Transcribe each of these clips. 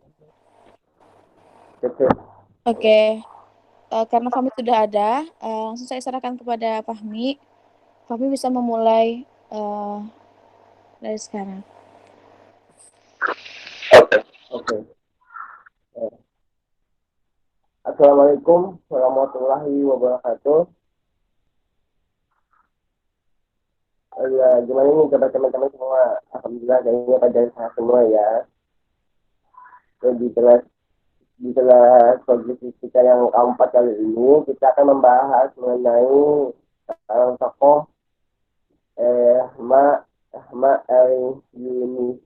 Oke. Oke, karena Fahmi sudah ada, langsung saya serahkan kepada Fahmi. Fahmi bisa memulai eh, dari sekarang. Oke. Oke. Eh, Assalamualaikum warahmatullahi wabarakatuh. Ya, gimana nih kabar teman-teman semua? Alhamdulillah kayaknya pada sehat semua ya. Jadi di kelas progresif kita yang keempat kali ini kita akan membahas mengenai tokoh Ahmad Ahmad al Yunus.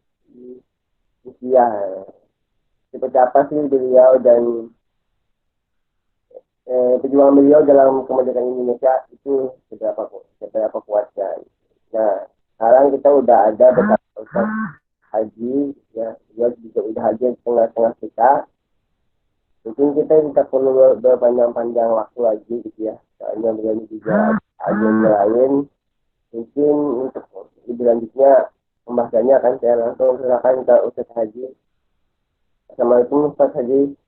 Seperti apa sih beliau dan perjuangan beliau dalam kemerdekaan Indonesia itu seberapa kuatnya. Nah, sekarang kita udah ada beberapa Ustaz haji, ya, dia juga udah haji di tengah-tengah kita. Mungkin kita perlu berpanjang-panjang waktu lagi gitu ya. Soalnya beliau ini juga ada yang lain. Mungkin untuk lebih lanjutnya pembahasannya akan saya langsung silakan ke Ustaz Haji. Assalamualaikum Ustaz Haji.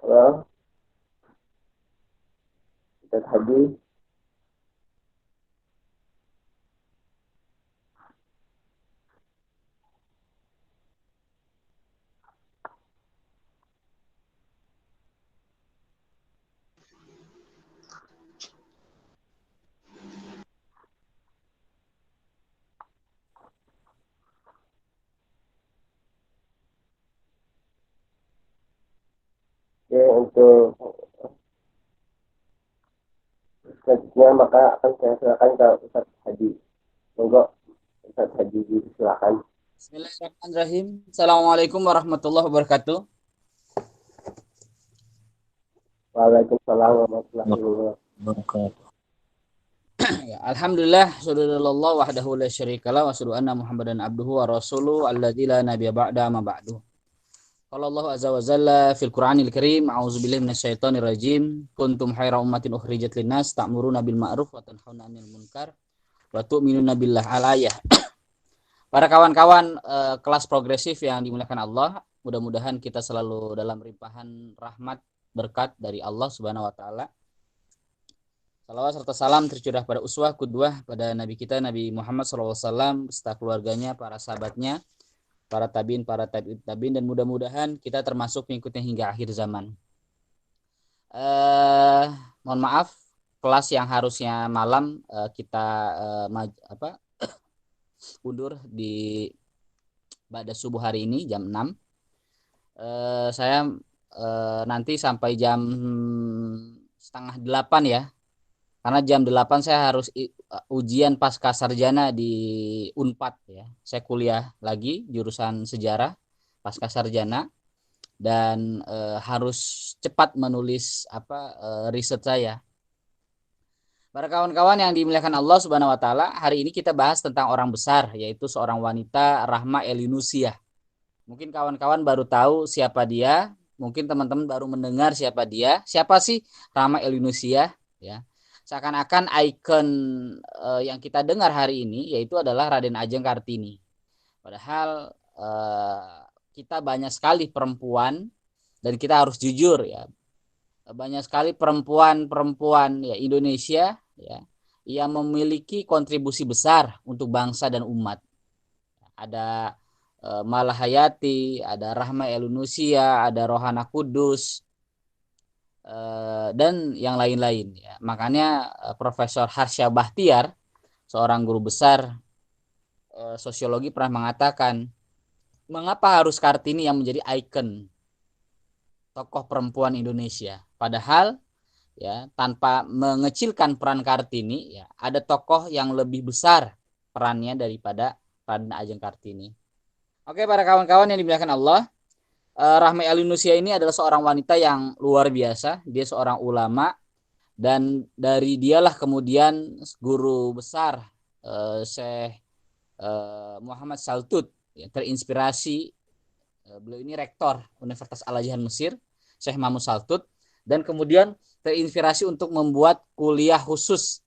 Halo, Ustaz Haji. Oke, untuk selanjutnya maka akan saya silakan ke Ustaz Haji. Monggo Ustaz Haji silakan. Bismillahirrahmanirrahim. Assalamualaikum warahmatullahi wabarakatuh. Waalaikumsalam warahmatullahi Wabarakatuh. Ya, Alhamdulillah, Subhanallah wahdahu la syarikalah wa asyhadu anna Muhammadan abduhu wa rasuluhu alladzi la nabiyya ba'da ma ba'du. Qala Allah azza wa jalla fil Qur'anil Karim, a'udzubillahi minasyaitonir rajim. Kuntum khaira ummatin ukhrijat linnas ta'muruna bil ma'ruf wa tanhauna 'anil munkar wa tu'minuna billah al-ayah. Para kawan-kawan kelas progresif yang dimuliakan Allah, mudah-mudahan kita selalu dalam limpahan rahmat berkat dari Allah Subhanahu wa taala. Salawat serta salam tercurah pada uswah qudwah pada nabi kita Nabi Muhammad SAW beserta keluarganya, para sahabatnya, para tabi'in tabi'in, dan mudah-mudahan kita termasuk pengikutnya hingga akhir zaman. Eh Mohon maaf, kelas yang harusnya malam kita undur di pada subuh hari ini jam 6. Saya nanti sampai jam setengah 8 ya. Karena jam 8 saya harus ujian pasca sarjana di Unpad ya. Saya kuliah lagi jurusan sejarah pasca sarjana dan harus cepat menulis riset saya. Para kawan-kawan yang dimuliakan Allah Subhanahu wa taala, hari ini kita bahas tentang orang besar, yaitu seorang wanita, Rahma Elinusiah. Mungkin kawan-kawan baru tahu siapa dia, mungkin teman-teman baru mendengar siapa dia. Siapa sih Rahma Elinusiah ya? Seakan-akan ikon yang kita dengar hari ini yaitu adalah Raden Ajeng Kartini. Padahal kita banyak sekali perempuan, dan kita harus jujur ya, banyak sekali perempuan-perempuan ya Indonesia ya yang memiliki kontribusi besar untuk bangsa dan umat. Ada Malahayati, ada Rahma Elunusia, ada Rohana Kudus, dan yang lain-lain ya. Makanya Profesor Harsha Bahtiar, seorang guru besar sosiologi, pernah mengatakan, mengapa harus Kartini yang menjadi ikon tokoh perempuan Indonesia? Padahal ya, tanpa mengecilkan peran Kartini ya, ada tokoh yang lebih besar perannya daripada Raden Ajeng Kartini. Oke, para kawan-kawan yang dimuliakan Allah, Rahma Elinusia ini adalah seorang wanita yang luar biasa. Dia seorang ulama, dan dari dialah kemudian guru besar Syekh Muhammad Saltut ya, terinspirasi Beliau ini rektor Universitas Al-Azhar Mesir, Syekh Mahmud Saltut, dan kemudian terinspirasi untuk membuat kuliah khusus,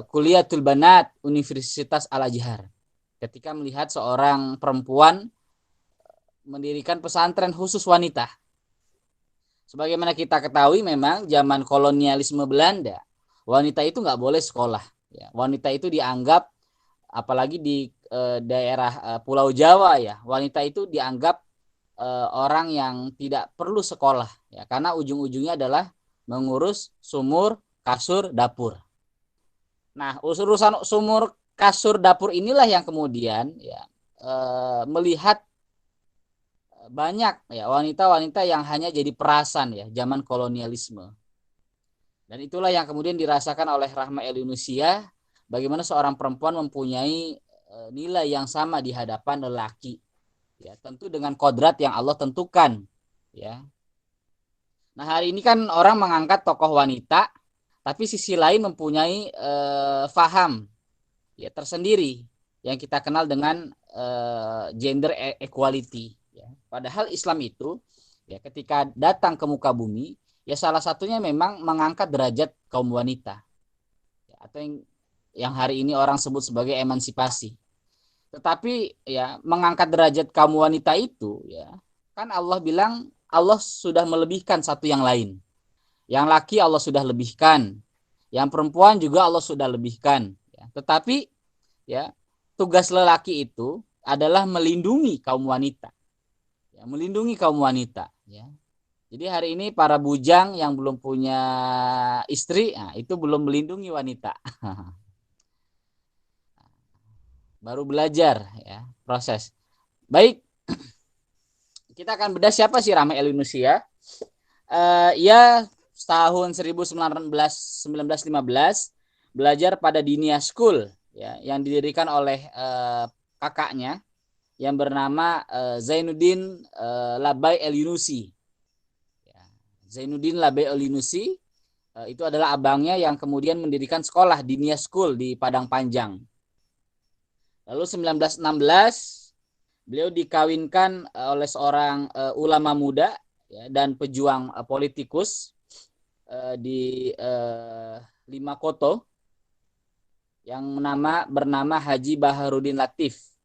Kuliatul Banat Universitas Al-Azhar. Ketika melihat seorang perempuan mendirikan pesantren khusus wanita. Sebagaimana kita ketahui, memang zaman kolonialisme Belanda, wanita itu nggak boleh sekolah. Ya, wanita itu dianggap, apalagi di daerah Pulau Jawa, ya, wanita itu dianggap orang yang tidak perlu sekolah, ya, karena ujung-ujungnya adalah mengurus sumur, kasur, dapur. Nah, urusan sumur, kasur, dapur inilah yang kemudian, ya, melihat banyak, ya, wanita-wanita yang hanya jadi perasan, ya, zaman kolonialisme. Dan itulah yang kemudian dirasakan oleh Rahma El Yunusiyah, bagaimana seorang perempuan mempunyai nilai yang sama di hadapan lelaki, ya, tentu dengan kodrat yang Allah tentukan, ya. Nah, hari ini kan orang mengangkat tokoh wanita, tapi sisi lain mempunyai faham, ya, tersendiri yang kita kenal dengan gender equality, ya. Padahal Islam itu, ya, ketika datang ke muka bumi, ya, salah satunya memang mengangkat derajat kaum wanita, ya, atau yang hari ini orang sebut sebagai emansipasi. Tetapi, ya, mengangkat derajat kaum wanita itu, ya, kan Allah bilang Allah sudah melebihkan satu yang lain. Yang laki Allah sudah lebihkan, yang perempuan juga Allah sudah lebihkan, ya. Tetapi, ya, tugas lelaki itu adalah melindungi kaum wanita, ya, melindungi kaum wanita, ya. Jadi hari ini para bujang yang belum punya istri, nah, itu belum melindungi wanita. Baru belajar, ya, proses. Baik, kita akan bedah siapa sih Rahma El Yunusiyah. Ia tahun 1915 belajar pada Dinia School, ya, yang didirikan oleh kakaknya yang bernama Zainuddin Labai El Yunusi. Ya, Zainuddin Labai El Yunusi itu adalah abangnya yang kemudian mendirikan sekolah Dinia School di Padang Panjang. Lalu 1916 beliau dikawinkan oleh seorang ulama muda, ya, dan pejuang politikus di Lima Koto yang bernama Haji Baharudin Latif,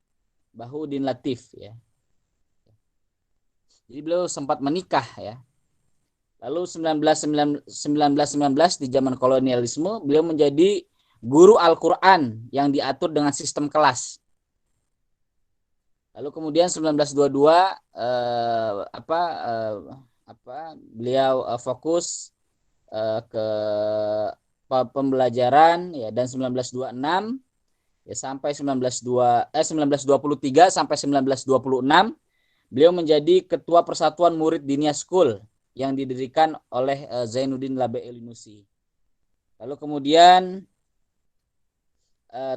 ya. Jadi beliau sempat menikah, ya. Lalu 1919 di zaman kolonialisme beliau menjadi guru Al-Quran yang diatur dengan sistem kelas. Lalu kemudian 1922 beliau fokus ke pembelajaran, ya, dan 1926, ya, sampai 1923 sampai 1926 beliau menjadi ketua Persatuan Murid Dinia School yang didirikan oleh Zainuddin Labai El Yunusi. Lalu kemudian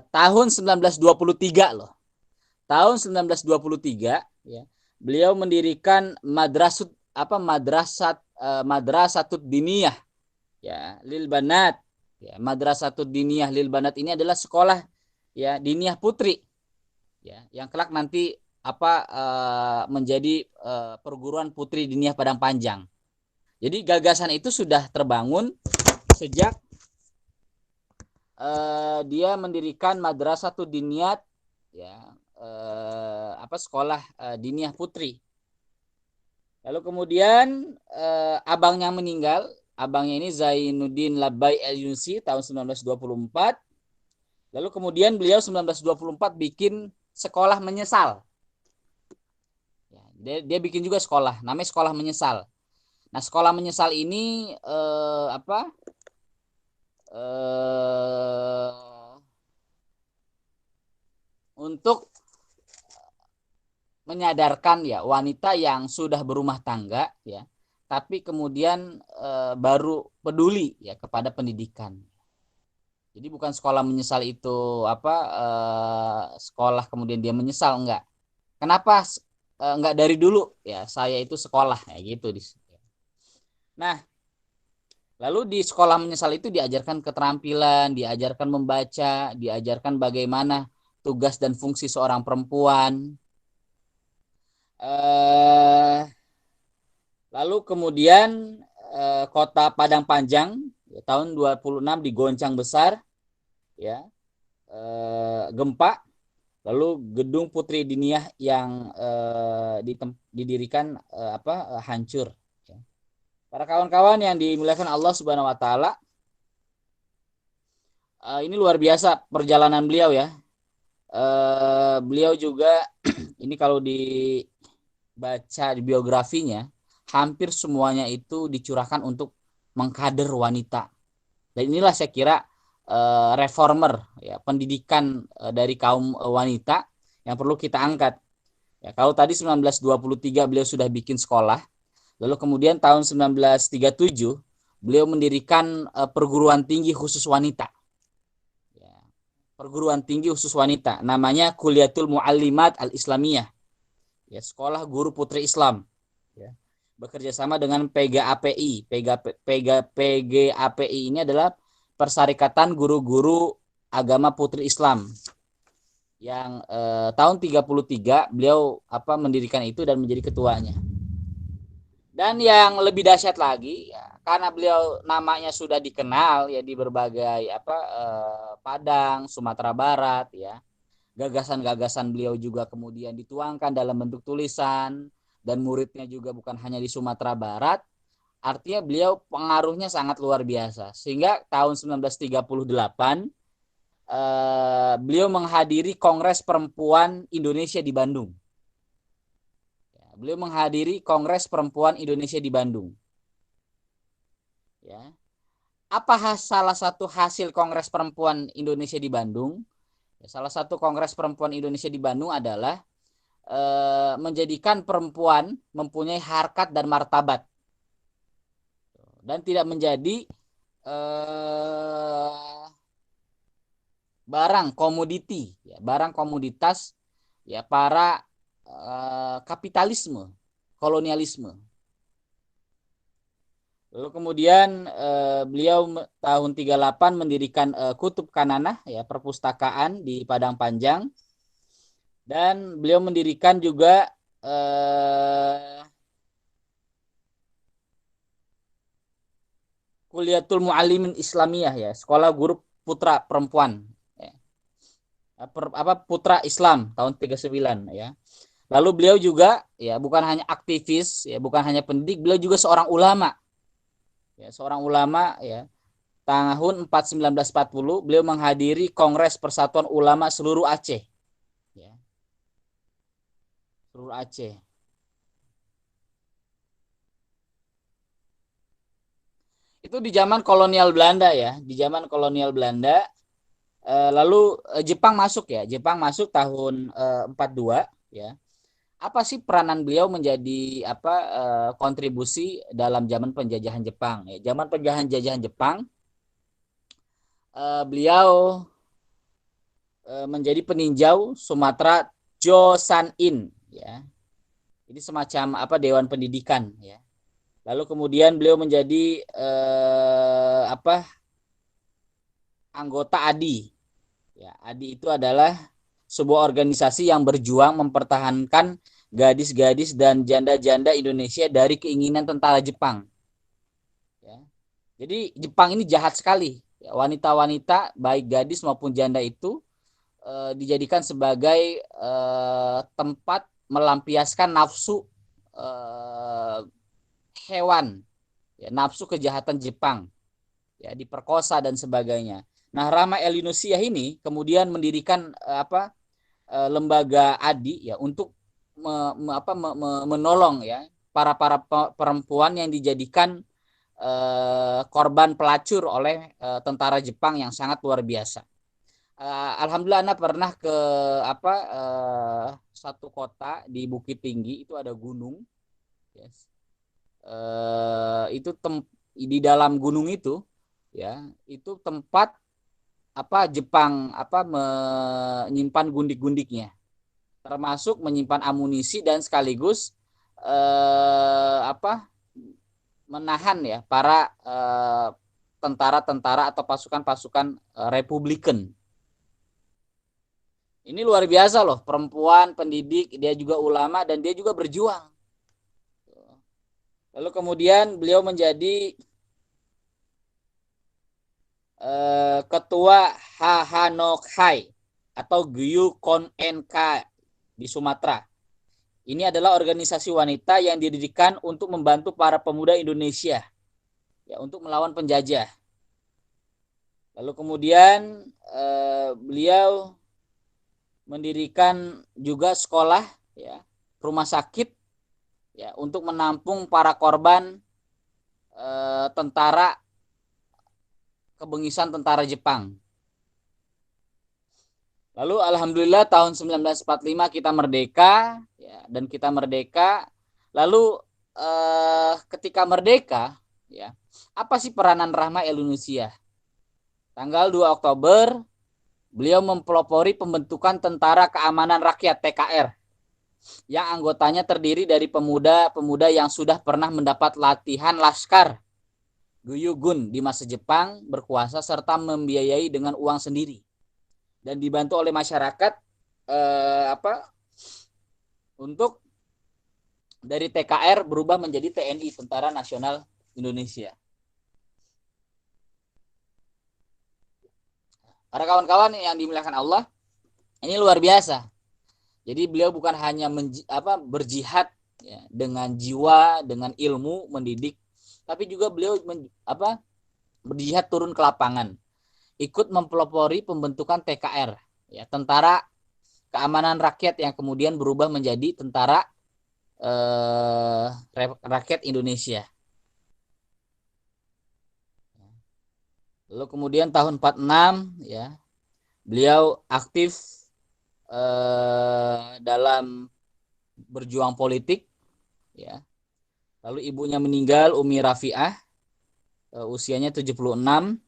tahun 1923 loh. Tahun 1923, ya, beliau mendirikan Madrasatut Diniyah, ya, Lil Banat, ya. Madrasatut Diniyah Lil Banat ini adalah sekolah, ya, diniyah putri, ya, yang kelak nanti menjadi perguruan putri diniyah Padang Panjang. Jadi gagasan itu sudah terbangun sejak dia mendirikan Madrasatut Diniyah, ya, sekolah diniyah putri. Lalu kemudian abangnya meninggal. Abangnya ini Zainuddin Labai El Yunusi tahun 1924. Lalu kemudian beliau 1924 bikin sekolah menyesal. Ya, dia bikin juga sekolah, namanya sekolah menyesal. Nah, sekolah menyesal ini untuk menyadarkan, ya, wanita yang sudah berumah tangga, ya, tapi kemudian baru peduli, ya, kepada pendidikan. Jadi bukan sekolah menyesal itu sekolah kemudian dia menyesal, enggak. Kenapa enggak dari dulu, ya, saya itu sekolah, ya, gitu. Nah, lalu di sekolah menyesal itu diajarkan keterampilan, diajarkan membaca, diajarkan bagaimana tugas dan fungsi seorang perempuan. Eh, Lalu kemudian kota Padang Panjang ya, tahun 26 digoncang besar ya, gempa. Lalu gedung Putri Diniyah yang didirikan hancur. Ya. Para kawan-kawan yang dimuliakan Allah Subhanahu wa taala, ini luar biasa perjalanan beliau ya. Beliau juga ini kalau dibaca di biografinya, hampir semuanya itu dicurahkan untuk mengkader wanita. Dan inilah saya kira reformer ya, pendidikan dari kaum wanita yang perlu kita angkat. Ya, kalau tadi 1923 beliau sudah bikin sekolah, lalu kemudian tahun 1937 beliau mendirikan perguruan tinggi khusus wanita. Ya, perguruan tinggi khusus wanita, namanya Kuliatul Muallimat Al-Islamiyah. Ya, sekolah guru putri Islam. Ya. Bekerja sama dengan PGAPI. PGAPI ini adalah Persyarikatan Guru-Guru Agama Putri Islam yang tahun 33 beliau mendirikan itu dan menjadi ketuanya. Dan yang lebih dahsyat lagi ya, karena beliau namanya sudah dikenal ya di berbagai Padang, Sumatera Barat ya. Gagasan-gagasan beliau juga kemudian dituangkan dalam bentuk tulisan dan muridnya juga bukan hanya di Sumatera Barat. Artinya beliau pengaruhnya sangat luar biasa. Sehingga tahun 1938 beliau menghadiri Kongres Perempuan Indonesia di Bandung. Beliau menghadiri Kongres Perempuan Indonesia di Bandung. Ya. Salah satu hasil Kongres Perempuan Indonesia di Bandung? Salah satu Kongres Perempuan Indonesia di Bandung adalah menjadikan perempuan mempunyai harkat dan martabat dan tidak menjadi barang komoditi, ya, barang komoditas ya para kapitalisme, kolonialisme. Lalu kemudian beliau tahun 38 mendirikan Kutub Kananah ya, perpustakaan di Padang Panjang, dan beliau mendirikan juga Kuliatul Muallimin Islamiyah ya, sekolah guru putra perempuan ya. Putra Islam tahun 39 ya. Lalu beliau juga ya bukan hanya aktivis ya, bukan hanya pendidik, beliau juga seorang ulama. Ya, seorang ulama ya. Tahun 1940 beliau menghadiri Kongres Persatuan Ulama seluruh Aceh. Ya. Seluruh Aceh. Itu di zaman kolonial Belanda ya, di zaman kolonial Belanda. Lalu Jepang masuk ya, Jepang masuk tahun 42 ya. Apa sih peranan beliau menjadi kontribusi dalam zaman penjajahan Jepang? Ya, zaman penjajahan Jepang, beliau menjadi peninjau Sumatera Josanin ya. Ini semacam dewan pendidikan ya. Lalu kemudian beliau menjadi anggota ADI. Ya, ADI itu adalah sebuah organisasi yang berjuang mempertahankan gadis-gadis dan janda-janda Indonesia dari keinginan tentara Jepang. Ya. Jadi Jepang ini jahat sekali. Ya, wanita-wanita baik gadis maupun janda itu dijadikan sebagai tempat melampiaskan nafsu hewan, ya, nafsu kejahatan Jepang, ya, diperkosa dan sebagainya. Nah, Rama Elinusiah ini kemudian mendirikan lembaga ADI ya untuk menolong ya para perempuan yang dijadikan korban pelacur oleh tentara Jepang yang sangat luar biasa. Alhamdulillah Anda pernah ke satu kota di Bukit Tinggi, itu ada gunung, yes. Itu di dalam gunung itu ya, itu tempat Jepang menyimpan gundik-gundiknya, termasuk menyimpan amunisi dan sekaligus menahan ya para tentara-tentara atau pasukan-pasukan Republikan. Ini luar biasa loh, perempuan pendidik, dia juga ulama dan dia juga berjuang. Lalu kemudian beliau menjadi ketua Hahanokhai atau Gyu Kon NK di Sumatera. Ini adalah organisasi wanita yang didirikan untuk membantu para pemuda Indonesia ya untuk melawan penjajah. Lalu kemudian beliau mendirikan juga sekolah ya, rumah sakit ya untuk menampung para korban tentara kebengisan tentara Jepang. Lalu alhamdulillah tahun 1945 kita merdeka ya, dan kita merdeka. Lalu ketika merdeka ya, apa sih peranan Rahma El-Yunusiyah? Tanggal 2 Oktober beliau mempelopori pembentukan Tentara Keamanan Rakyat TKR yang anggotanya terdiri dari pemuda-pemuda yang sudah pernah mendapat latihan laskar Guyugun di masa Jepang berkuasa serta membiayai dengan uang sendiri dan dibantu oleh masyarakat untuk dari TKR berubah menjadi TNI, Tentara Nasional Indonesia. Para kawan-kawan yang dimuliakan Allah, ini luar biasa. Jadi beliau bukan hanya berjihad ya, dengan jiwa, dengan ilmu mendidik, tapi juga beliau berjihad turun ke lapangan, ikut mempelopori pembentukan TKR, ya, Tentara Keamanan Rakyat yang kemudian berubah menjadi Tentara Rakyat Indonesia. Lalu kemudian tahun 46 ya, beliau aktif dalam berjuang politik ya. Lalu ibunya meninggal, Umi Rafiah, usianya 76,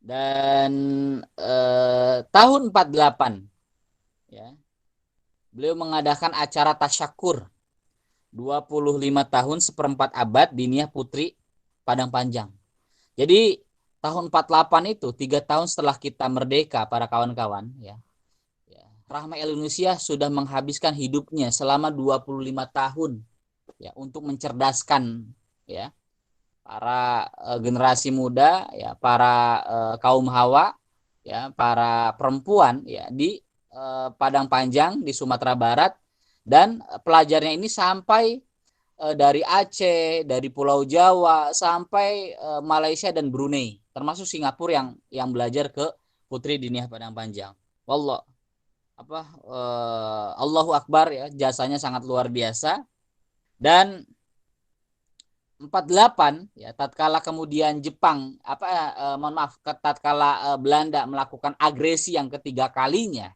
dan tahun 48 ya, beliau mengadakan acara tasyakur 25 tahun seperempat abad Diniyah Putri Padang Panjang. Jadi tahun 48 itu 3 tahun setelah kita merdeka para kawan-kawan ya. Rahma El-Yunusiyah sudah menghabiskan hidupnya selama 25 tahun ya untuk mencerdaskan ya para generasi muda ya, para kaum hawa ya, para perempuan ya di Padang Panjang di Sumatera Barat, dan pelajarnya ini sampai dari Aceh, dari Pulau Jawa sampai Malaysia dan Brunei, termasuk Singapura yang belajar ke Putri Diniyah Padang Panjang. Wallah Allahu Akbar ya, jasanya sangat luar biasa. Dan 48 ya, tatkala kemudian Jepang tatkala Belanda melakukan agresi yang ketiga kalinya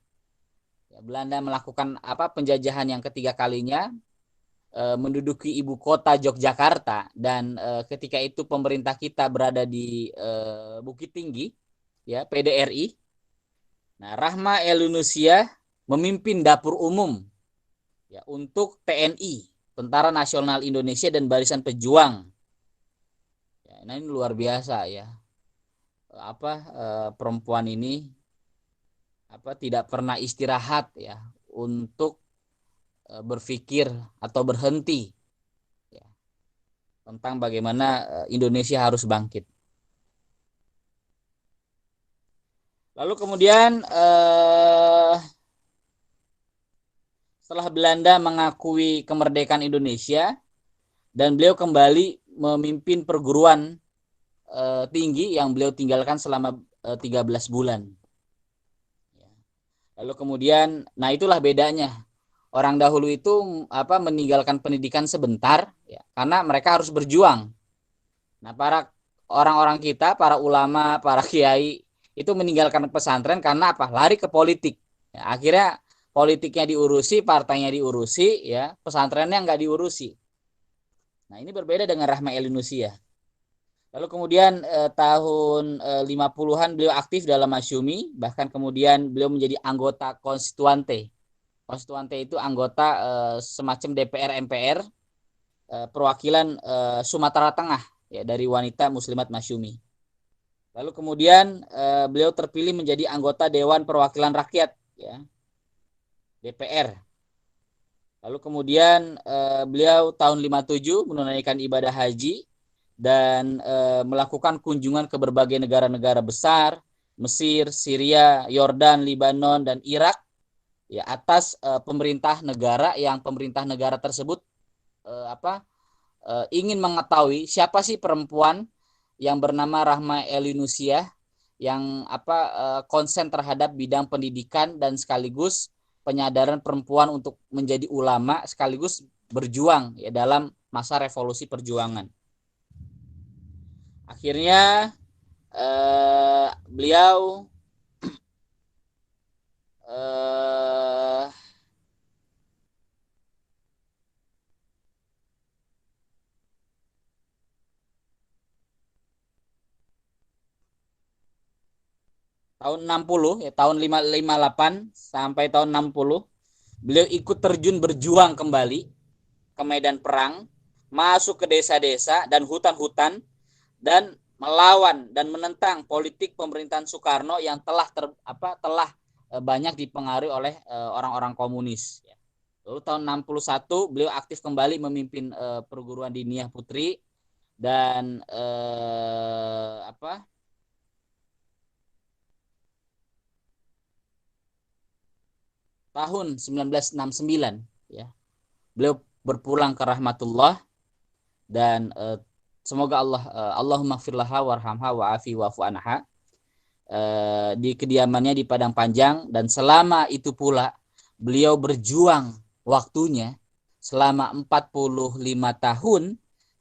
ya, Belanda melakukan penjajahan yang ketiga kalinya, menduduki ibu kota Yogyakarta, dan ketika itu pemerintah kita berada di Bukit Tinggi ya, PDRI. Nah, Rahma El-Yunusiyah memimpin dapur umum ya untuk TNI, Tentara Nasional Indonesia dan Barisan Pejuang. Ya, nah ini luar biasa ya. Perempuan ini tidak pernah istirahat ya untuk berpikir atau berhenti ya, tentang bagaimana Indonesia harus bangkit. Lalu kemudian setelah Belanda mengakui kemerdekaan Indonesia dan beliau kembali memimpin perguruan tinggi yang beliau tinggalkan selama 13 bulan. Lalu kemudian, nah itulah bedanya. Orang dahulu itu meninggalkan pendidikan sebentar ya, karena mereka harus berjuang. Nah, para orang-orang kita, para ulama, para kiai itu meninggalkan pesantren karena lari ke politik ya, akhirnya politiknya diurusi, partainya diurusi ya, pesantrennya nggak diurusi. Nah, ini berbeda dengan Rahma El-Yunusiyah. Lalu kemudian tahun 50-an beliau aktif dalam Masyumi, bahkan kemudian beliau menjadi anggota konstituante. Konstituante itu anggota semacam DPR MPR perwakilan Sumatera Tengah ya, dari wanita muslimat Masyumi. Lalu kemudian beliau terpilih menjadi anggota Dewan Perwakilan Rakyat ya, DPR. Lalu kemudian beliau tahun 57 menunaikan ibadah haji dan melakukan kunjungan ke berbagai negara-negara besar, Mesir, Syria, Yordan, Libanon, dan Irak, ya, atas pemerintah negara tersebut ingin mengetahui siapa sih perempuan yang bernama Rahma Elinusiah yang konsen terhadap bidang pendidikan dan sekaligus penyadaran perempuan untuk menjadi ulama sekaligus berjuang ya dalam masa revolusi perjuangan. Akhirnya beliau tahun 60 ya, tahun 558 sampai tahun 60 beliau ikut terjun berjuang kembali ke medan perang, masuk ke desa-desa dan hutan-hutan dan melawan dan menentang politik pemerintahan Soekarno yang telah banyak dipengaruhi oleh orang-orang komunis. Lalu tahun 61 beliau aktif kembali memimpin perguruan diniyah putri dan tahun 1969 ya beliau berpulang ke rahmatullah dan semoga Allahumma firlaha warhamha wa'afi wa'fu anha di kediamannya di Padang Panjang, dan selama itu pula beliau berjuang waktunya selama 45 tahun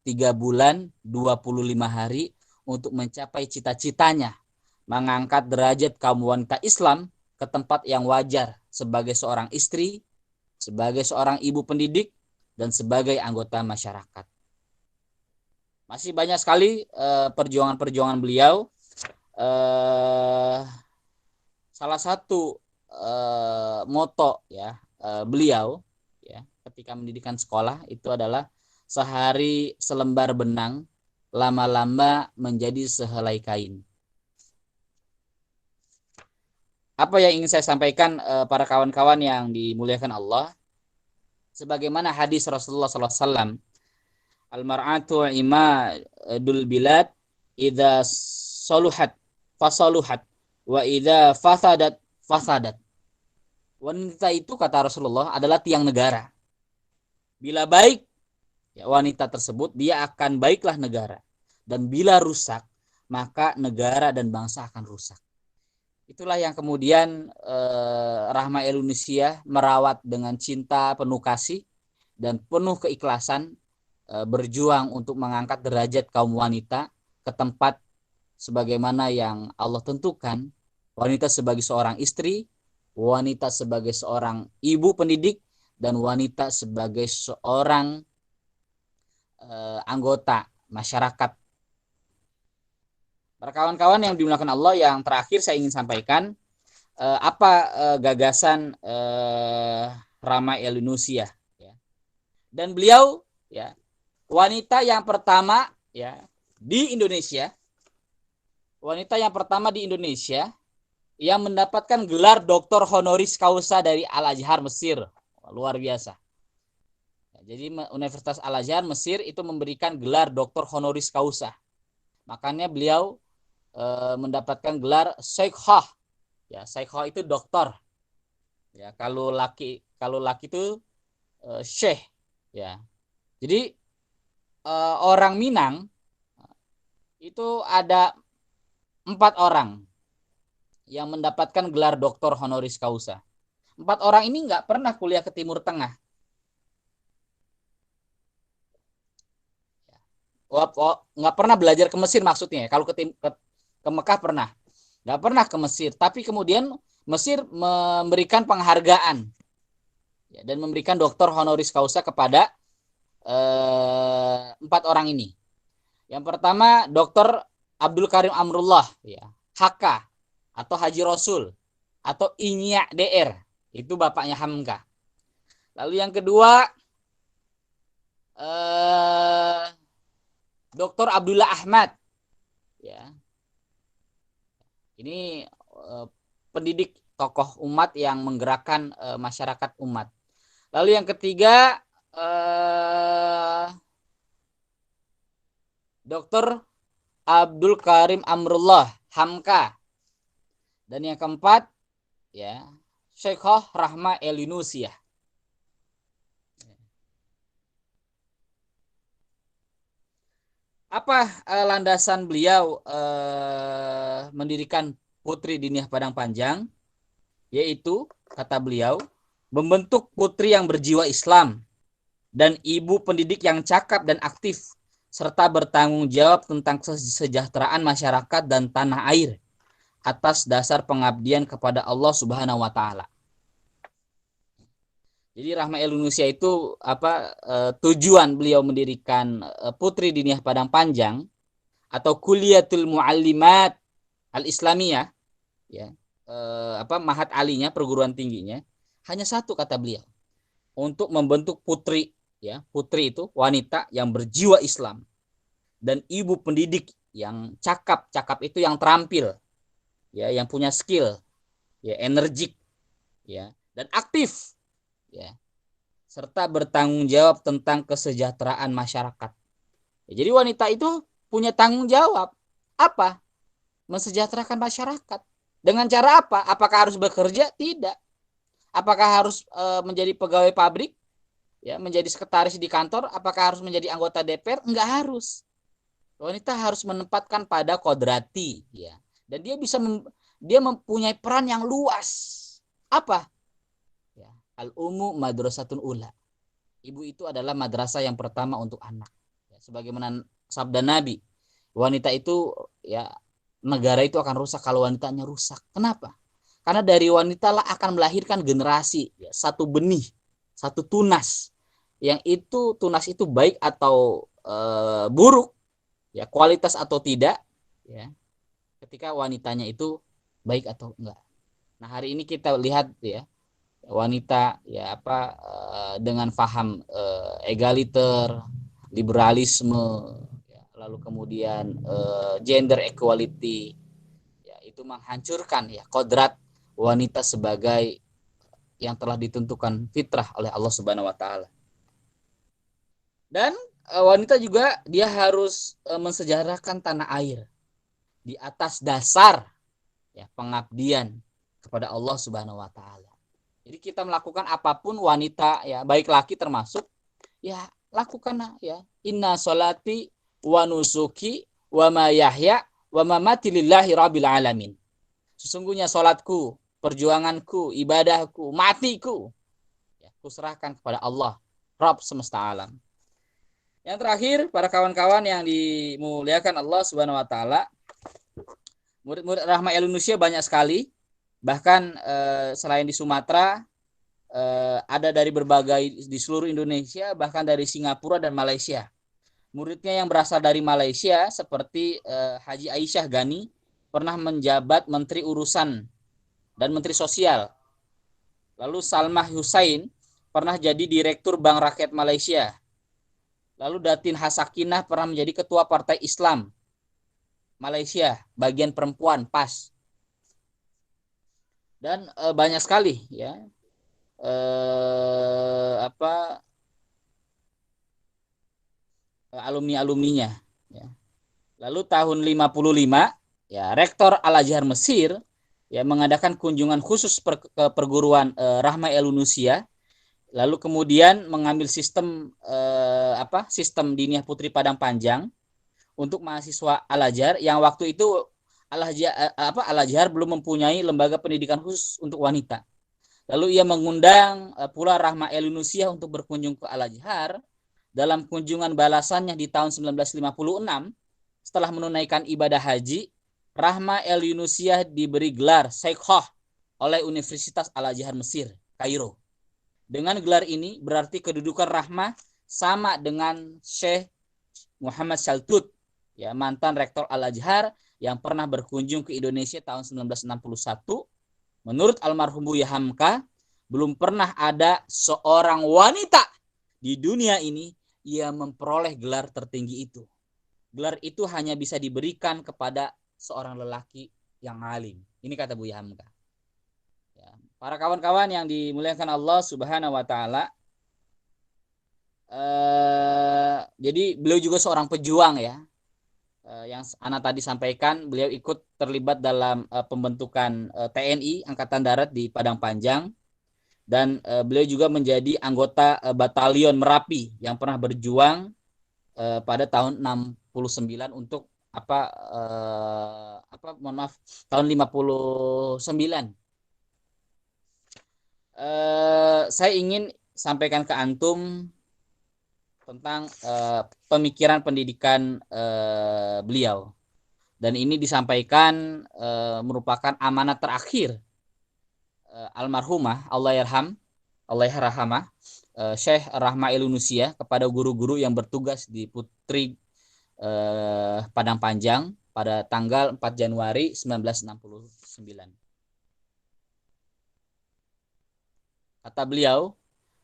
3 bulan 25 hari untuk mencapai cita-citanya mengangkat derajat kaum wanita Islam ke tempat yang wajar sebagai seorang istri, sebagai seorang ibu pendidik, dan sebagai anggota masyarakat. Masih banyak sekali perjuangan-perjuangan beliau. Salah satu moto ya beliau ya ketika mendirikan sekolah itu adalah sehari selembar benang, lama-lama menjadi sehelai kain. Apa yang ingin saya sampaikan para kawan-kawan yang dimuliakan Allah, sebagaimana hadis Rasulullah SAW, al-mar'atu imadul bilad idza saluhat fasaluhat wa idza fasadat. Wanita itu, kata Rasulullah, adalah tiang negara. Bila baik ya, wanita tersebut, dia akan baiklah negara. Dan bila rusak, maka negara dan bangsa akan rusak. Itulah yang kemudian Rahma Elinusiah merawat dengan cinta, penuh kasih, dan penuh keikhlasan berjuang untuk mengangkat derajat kaum wanita ke tempat sebagaimana yang Allah tentukan. Wanita sebagai seorang istri, wanita sebagai seorang ibu pendidik, dan wanita sebagai seorang anggota masyarakat. Para kawan-kawan yang dimuliakan Allah, yang terakhir saya ingin sampaikan gagasan Rahma Elinusiah ya. Dan beliau ya wanita yang pertama ya di Indonesia, yang mendapatkan gelar doktor honoris causa dari Al-Azhar Mesir. Luar biasa. Jadi Universitas Al-Azhar Mesir itu memberikan gelar doktor honoris causa. Makanya beliau mendapatkan gelar Syekhah. Ya, Syekhah itu doktor. Ya, kalau laki itu syekh. Ya. Jadi orang Minang itu ada 4 orang yang mendapatkan gelar doktor honoris causa. 4 orang ini nggak pernah kuliah ke Timur Tengah. Nggak pernah belajar ke Mesir maksudnya. Kalau ke Mekah pernah. Nggak pernah ke Mesir. Tapi kemudian Mesir memberikan penghargaan ya, dan memberikan doktor honoris causa kepada 4 orang ini. Yang pertama Dr. Abdul Karim Amrullah ya, HK atau Haji Rasul atau Inyak DR. Itu bapaknya Hamka. Lalu yang kedua Dr. Abdullah Ahmad ya. Ini pendidik tokoh umat yang menggerakkan masyarakat umat. Lalu yang ketiga Dr. Abdul Karim Amrullah Hamka. Dan yang keempat ya Syekhah Rahma Elinusiah. Apa landasan beliau mendirikan Putri Diniyah Padang Panjang? Yaitu kata beliau membentuk putri yang berjiwa Islam dan ibu pendidik yang cakap dan aktif serta bertanggung jawab tentang kesejahteraan masyarakat dan tanah air atas dasar pengabdian kepada Allah Subhanahu wa taala. Jadi Rahma Elinusiah itu tujuan beliau mendirikan Putri Diniyah Padang Panjang atau Kuliatul Muallimat Al-Islamiyah ya. Mahat alinya, perguruan tingginya, hanya satu kata beliau, untuk membentuk putri ya. Putri itu wanita yang berjiwa Islam dan ibu pendidik yang cakap itu yang terampil ya, yang punya skill ya, energik ya, dan aktif ya, serta bertanggung jawab tentang kesejahteraan masyarakat ya. Jadi wanita itu punya tanggung jawab apa? Mensejahterakan masyarakat. Dengan cara apa? Apakah harus bekerja? Tidak. Apakah harus menjadi pegawai pabrik? Ya, menjadi sekretaris di kantor? Apakah harus menjadi anggota DPR? Enggak harus. Wanita harus menempatkan pada kodrati, ya. Dan dia mempunyai peran yang luas. Apa? Ya, al-ummu madrasatun ula. Ibu itu adalah madrasah yang pertama untuk anak. Ya, sebagaimana sabda Nabi, wanita itu ya, negara itu akan rusak kalau wanitanya rusak. Kenapa? Karena dari wanita lah akan melahirkan generasi ya, satu benih, satu tunas. Yang itu tunas itu baik atau buruk, ya, kualitas atau tidak, ya. Ketika wanitanya itu baik atau enggak. Nah, hari ini kita lihat ya, wanita ya dengan paham egaliter, liberalisme, ya, lalu kemudian gender equality, ya, itu menghancurkan ya kodrat wanita sebagai yang telah ditentukan fitrah oleh Allah Subhanahu wa taala. Dan wanita juga dia harus mensejarahkan tanah air di atas dasar ya pengabdian kepada Allah Subhanahu wa taala. Jadi kita melakukan apapun wanita ya, baik laki termasuk, ya lakukanlah ya. Inna sholati wa nusuki wa ma yahya wa mamati lillahi rabbil alamin. Sesungguhnya salatku, perjuanganku, ibadahku, matiku ya, kuserahkan kepada Allah, Rabb semesta alam. Yang terakhir, para kawan-kawan yang dimuliakan Allah Subhanahu wa taala, murid-murid Rahma Elinusiah banyak sekali. Bahkan selain di Sumatera, ada dari berbagai di seluruh Indonesia, bahkan dari Singapura dan Malaysia. Muridnya yang berasal dari Malaysia seperti Haji Aisyah Gani pernah menjabat Menteri Urusan dan Menteri Sosial. Lalu Salmah Hussein pernah jadi Direktur Bank Rakyat Malaysia. Lalu Datin Hasakinah pernah menjadi Ketua Partai Islam Malaysia, bagian perempuan PAS. Dan banyak sekali ya alumni-alumninya ya. Lalu tahun 55 ya Rektor Al-Azhar Mesir ya mengadakan kunjungan khusus ke perguruan Rahma Elinusiah, lalu kemudian mengambil sistem sistem Diniyah Putri Padang Panjang untuk mahasiswa Al-Azhar yang waktu itu Al-Azhar belum mempunyai lembaga pendidikan khusus untuk wanita. Lalu ia mengundang pula Rahma Elinusiah untuk berkunjung ke Al-Azhar. Dalam kunjungan balasannya di tahun 1956, setelah menunaikan ibadah haji, Rahma Elinusiah diberi gelar Syekhah oleh Universitas Al-Azhar Mesir, Kairo. Dengan gelar ini berarti kedudukan Rahma sama dengan Syekh Muhammad Shaltut, ya, mantan Rektor Al-Azhar yang pernah berkunjung ke Indonesia tahun 1961. Menurut almarhum Buya Hamka, belum pernah ada seorang wanita di dunia ini yang memperoleh gelar tertinggi itu. Gelar itu hanya bisa diberikan kepada seorang lelaki yang alim. Ini kata Buya Hamka. Para kawan-kawan yang dimuliakan Allah Subhanahu wa taala, jadi beliau juga seorang pejuang ya. Yang Ana tadi sampaikan, beliau ikut terlibat dalam pembentukan TNI Angkatan Darat di Padang Panjang, dan beliau juga menjadi anggota Batalion Merapi yang pernah berjuang pada tahun 69 untuk mohon maaf, tahun 59. Saya ingin sampaikan ke antum tentang pemikiran pendidikan beliau, dan ini disampaikan merupakan amanat terakhir almarhumah Allahyarhamah Syekh Rahma Ilunusia kepada guru-guru yang bertugas di Putri Padang Panjang pada tanggal 4 Januari 1969. Kata beliau,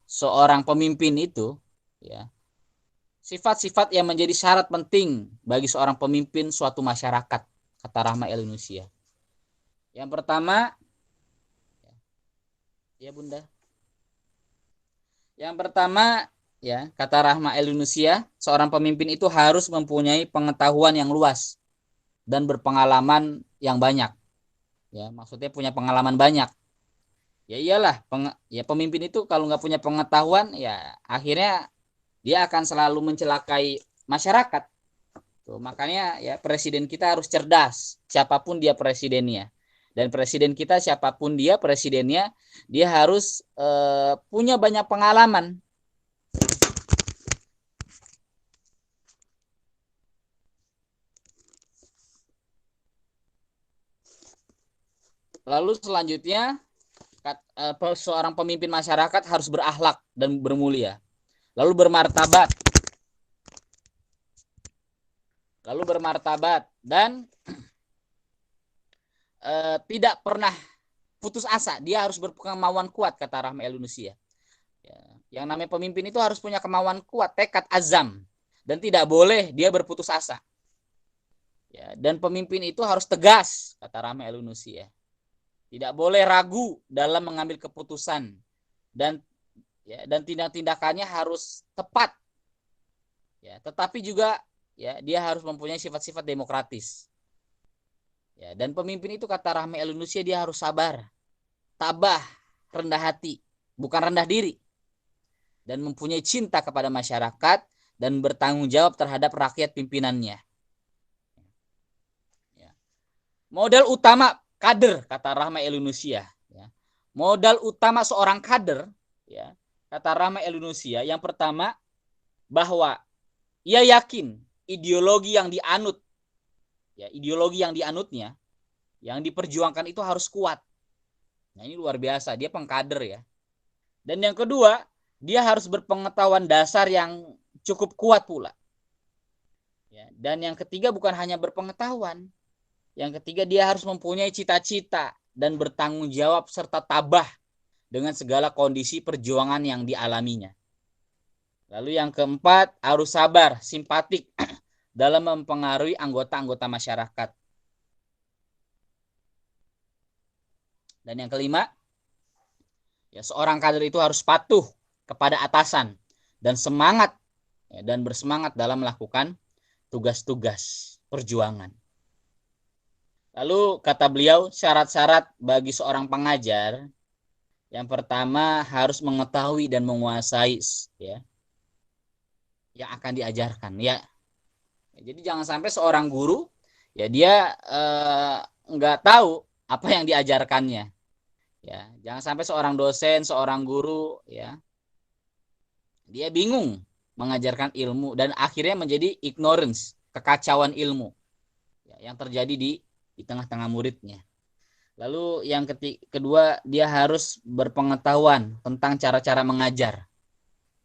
seorang pemimpin itu ya, sifat-sifat yang menjadi syarat penting bagi seorang pemimpin suatu masyarakat, kata Rahma Ilunusia. Yang pertama, ya Bunda. Yang pertama, ya, kata Rahma Ilunusia, seorang pemimpin itu harus mempunyai pengetahuan yang luas dan berpengalaman yang banyak. Ya, maksudnya punya pengalaman banyak. Ya iyalah, pemimpin itu kalau nggak punya pengetahuan, ya akhirnya dia akan selalu mencelakai masyarakat. Tuh, makanya ya presiden kita harus cerdas, siapapun dia presidennya. Dan presiden kita siapapun dia presidennya, dia harus punya banyak pengalaman. Lalu selanjutnya, seorang pemimpin masyarakat harus berakhlak dan bermulia. Lalu bermartabat dan tidak pernah putus asa. Dia harus berkemauan kuat, kata Rahma Ilunusia. Ya, yang namanya pemimpin itu harus punya kemauan kuat, tekad azam, dan tidak boleh dia berputus asa. Ya, dan pemimpin itu harus tegas, kata Rahma Ilunusia. Tidak boleh ragu dalam mengambil keputusan, dan tindak-tindakannya harus tepat. Ya, tetapi juga ya dia harus mempunyai sifat-sifat demokratis. Ya, dan pemimpin itu, kata Rahma Ilunusia, dia harus sabar, tabah, rendah hati, bukan rendah diri, dan mempunyai cinta kepada masyarakat dan bertanggung jawab terhadap rakyat pimpinannya. Ya. Modal utama kader, kata Rahma Ilunusia. Ya. Modal utama seorang kader, ya, kata Rahma Ilunusia, yang pertama bahwa ia yakin ideologi yang dianut, ya, ideologi yang dianutnya, yang diperjuangkan itu harus kuat. Nah, ini luar biasa, dia pengkader ya. Dan yang kedua, dia harus berpengetahuan dasar yang cukup kuat pula. Ya, dan yang ketiga bukan hanya berpengetahuan. Yang ketiga, dia harus mempunyai cita-cita dan bertanggung jawab serta tabah dengan segala kondisi perjuangan yang dialaminya. Lalu yang keempat, harus sabar, simpatik dalam mempengaruhi anggota-anggota masyarakat. Dan yang kelima, ya, seorang kader itu harus patuh kepada atasan dan semangat, ya, dan bersemangat dalam melakukan tugas-tugas perjuangan. Lalu kata beliau, syarat-syarat bagi seorang pengajar, yang pertama harus mengetahui dan menguasai ya yang akan diajarkan ya. Jadi jangan sampai seorang guru ya dia nggak tahu apa yang diajarkannya. Ya, jangan sampai seorang dosen, seorang guru ya dia bingung mengajarkan ilmu dan akhirnya menjadi ignorance, kekacauan ilmu ya, yang terjadi di tengah-tengah muridnya. Lalu yang kedua, dia harus berpengetahuan tentang cara-cara mengajar.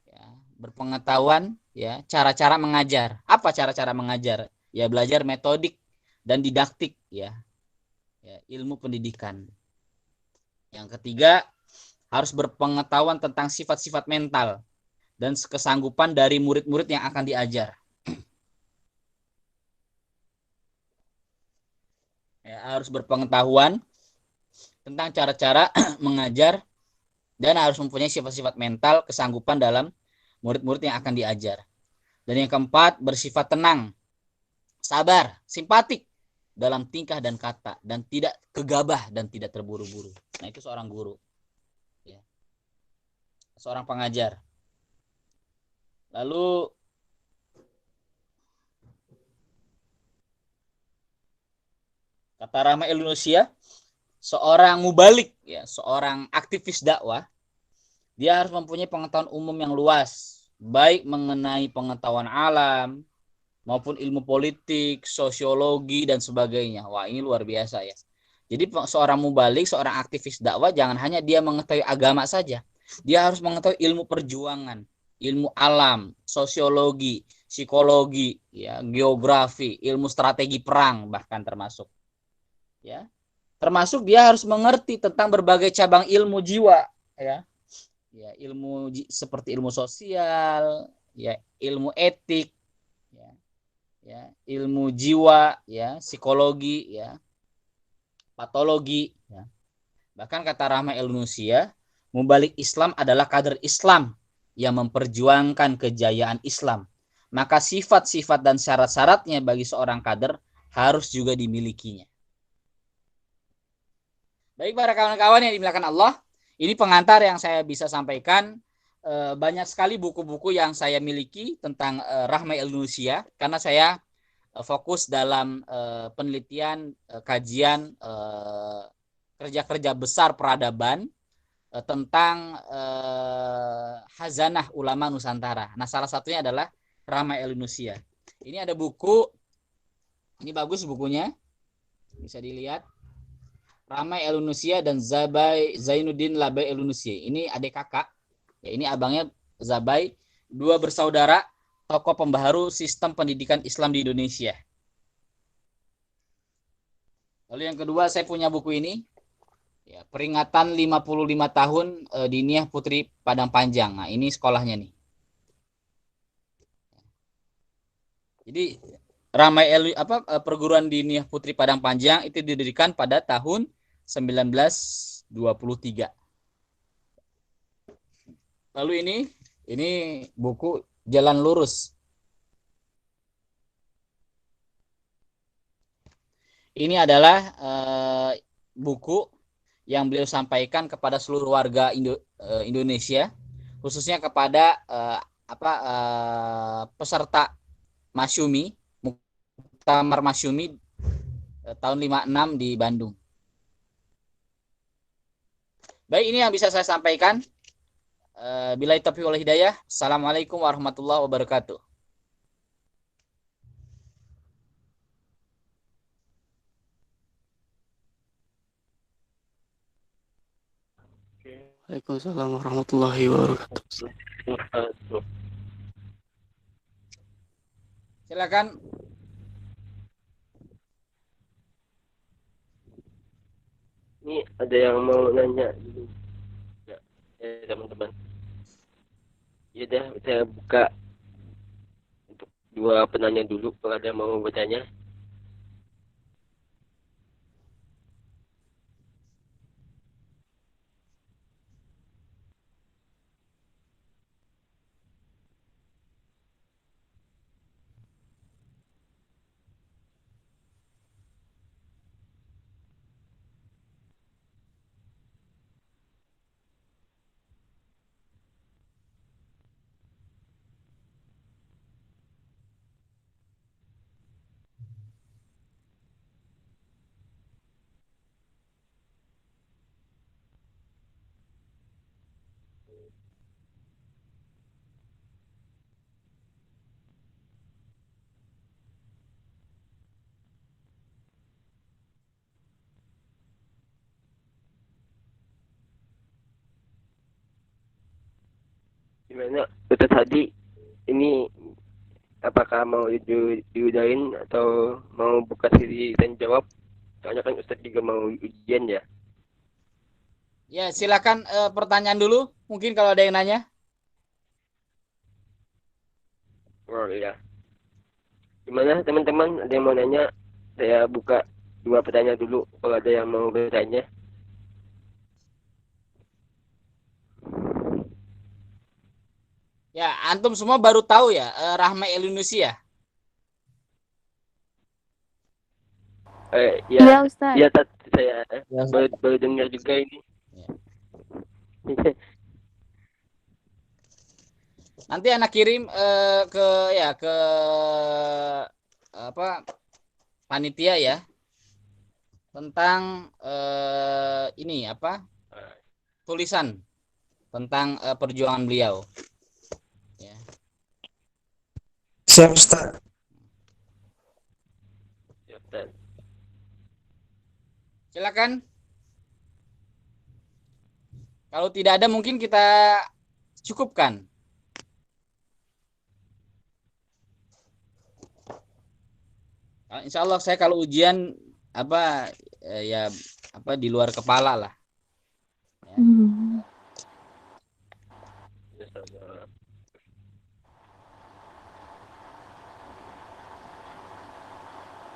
Ya, berpengetahuan ya cara-cara mengajar. Apa cara-cara mengajar? Ya belajar metodik dan didaktik ya. Ya, ilmu pendidikan. Yang ketiga, harus berpengetahuan tentang sifat-sifat mental dan kesanggupan dari murid-murid yang akan diajar. Ya, harus berpengetahuan tentang cara-cara mengajar dan harus mempunyai sifat-sifat mental kesanggupan dalam murid-murid yang akan diajar. Dan yang keempat, bersifat tenang, sabar, simpatik dalam tingkah dan kata, dan tidak gegabah dan tidak terburu-buru. Nah, itu seorang guru, ya. Seorang pengajar. Lalu kata Rahma Indonesia, seorang mubalik, ya, seorang aktivis dakwah, dia harus mempunyai pengetahuan umum yang luas, baik mengenai pengetahuan alam maupun ilmu politik, sosiologi dan sebagainya. Wah, ini luar biasa ya. Jadi seorang mubalik, seorang aktivis dakwah jangan hanya dia mengetahui agama saja. Dia harus mengetahui ilmu perjuangan, ilmu alam, sosiologi, psikologi, ya, geografi, ilmu strategi perang bahkan termasuk. Ya. Termasuk dia harus mengerti tentang berbagai cabang ilmu jiwa, ya. Ya, ilmu seperti ilmu sosial, ya, ilmu etik, ya, ya, ilmu jiwa, ya, psikologi, ya, patologi, ya. Bahkan kata Rahma El-Nusia, mubalik Islam adalah kader Islam yang memperjuangkan kejayaan Islam. Maka sifat-sifat dan syarat-syaratnya bagi seorang kader harus juga dimilikinya. Baik para kawan-kawan yang dimuliakan Allah, ini pengantar yang saya bisa sampaikan. Banyak sekali buku-buku yang saya miliki tentang Rahma El-Nusia, karena saya fokus dalam penelitian, kajian kerja-kerja besar peradaban tentang Hazanah Ulama Nusantara. Nah, salah satunya adalah Rahma El-Nusia. Ini ada buku, ini bagus bukunya, bisa dilihat. Rahma El-Nusia dan Zainuddin Labai El-Nusia. Ini adik kakak. Ya, ini abangnya Zabai, dua bersaudara, tokoh pembaharu sistem pendidikan Islam di Indonesia. Lalu yang kedua, saya punya buku ini. Ya, peringatan 55 tahun Diniyah Putri Padang Panjang. Nah, ini sekolahnya nih. Jadi perguruan Diniyah Putri Padang Panjang itu didirikan pada tahun 1923. Lalu ini buku Jalan Lurus. Ini adalah buku yang beliau sampaikan kepada seluruh warga Indonesia, khususnya kepada peserta Masyumi, Muktamar Masyumi tahun 56 di Bandung. Baik, ini yang bisa saya sampaikan. Billahi taufiq wal hidayah. Assalamualaikum warahmatullahi wabarakatuh. Waalaikumsalam warahmatullahi wabarakatuh. Silakan. Ini ada yang mau nanya dulu. Ya, teman-teman. Ya dah, saya buka untuk dua penanya dulu kalau ada yang mau bertanya. Gimana Ustaz Hadi, ini apakah mau diudahin atau mau buka sesi dan jawab? Soalnya kan Ustaz juga mau ujian ya. Ya, silakan pertanyaan dulu. Mungkin kalau ada yang nanya. Oh iya. Gimana teman-teman, ada yang mau nanya? Saya buka dua pertanyaan dulu kalau ada yang mau bertanya. Ya, antum semua baru tahu ya, Rahma Elinusya. Ya, Iya, Ustaz. ya saya Ya, baru dengar juga ini. nanti anak kirim ke ya ke apa panitia ya tentang ini apa tulisan tentang perjuangan beliau. Ya. Siap, Ustaz. Ya, Ustaz. Silakan. Kalau tidak ada mungkin kita cukupkan. Insya Allah saya kalau ujian apa ya apa di luar kepala lah. Ya.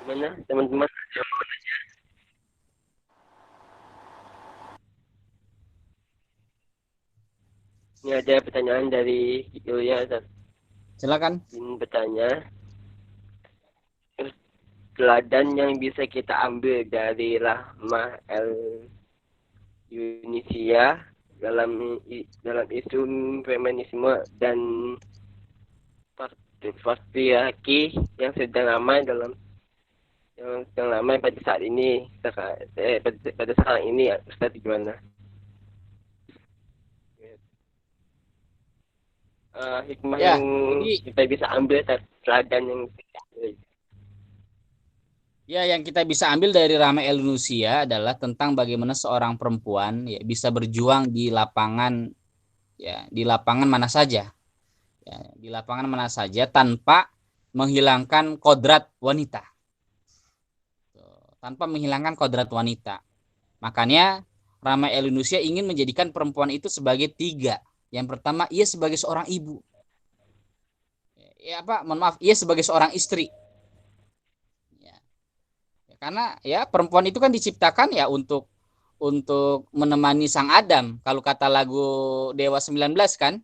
Gimana teman-teman? Ini ada pertanyaan dari Yulia. Silakan. Ingin bertanya, teladan yang bisa kita ambil dari Rahmah El Yunisia dalam isu feminisme dan patriarki yang sedang ramai pada saat ini, pada saat ini, Ustaz, gimana? Hikmah Ya, yang jadi kita bisa ambil, teladan yang ya yang kita bisa ambil dari Rahma Elinusya adalah tentang bagaimana seorang perempuan ya bisa berjuang di lapangan ya di lapangan mana saja. Ya, di lapangan mana saja tanpa menghilangkan kodrat wanita. Tanpa menghilangkan kodrat wanita. Makanya Rahma Elinusya ingin menjadikan perempuan itu sebagai tiga. Yang pertama, ia sebagai seorang ibu. Ya apa? Mohon maaf, ia sebagai seorang istri. Ya. Karena ya perempuan itu kan diciptakan ya untuk menemani sang Adam. Kalau kata lagu Dewa 19 kan,